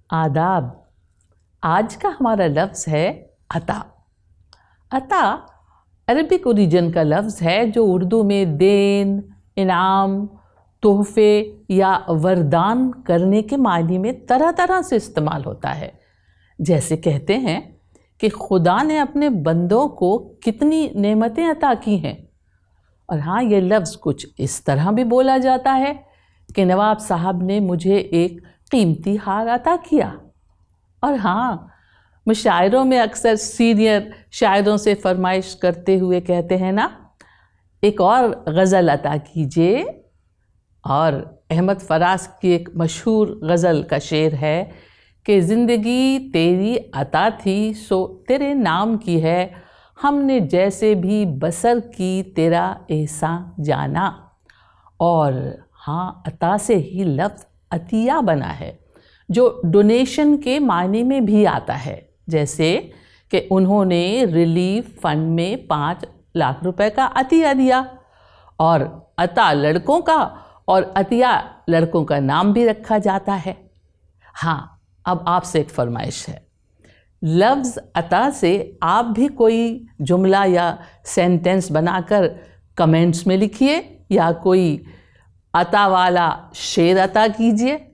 आदाब। आज का हमारा लफ्ज़ है अता। अता अरबिक ओरिजिन का लफ्ज़ है जो उर्दू में देन, इनाम, तोहफे या वरदान करने के मायने में तरह तरह से इस्तेमाल होता है। जैसे कहते हैं कि खुदा ने अपने बंदों को कितनी नेमतें अता की हैं। और हाँ, ये लफ्ज़ कुछ इस तरह भी बोला जाता है कि नवाब साहब ने मुझे एक कीमती हार अता किया। और हाँ, मुशायरों में अक्सर सीनियर शायरों से फरमाइश करते हुए कहते हैं ना, एक और गज़ल अता कीजिए। और अहमद फराज की एक मशहूर गज़ल का शेर है कि ज़िंदगी तेरी अता थी सो तेरे नाम की है, हमने जैसे भी बसर की तेरा एहसान जाना। और हाँ, अता से ही लफ्ज़ अतिया बना है जो डोनेशन के मायने में भी आता है। जैसे कि उन्होंने रिलीफ फंड में 5 लाख रुपए का अतिया दिया। और अता लड़कों का और अतिया लड़कों का नाम भी रखा जाता है। हाँ, अब आपसे एक फरमाइश है, लफ्ज़ अता से आप भी कोई जुमला या सेंटेंस बनाकर कमेंट्स में लिखिए या कोई अता वाला शेर अता कीजिए।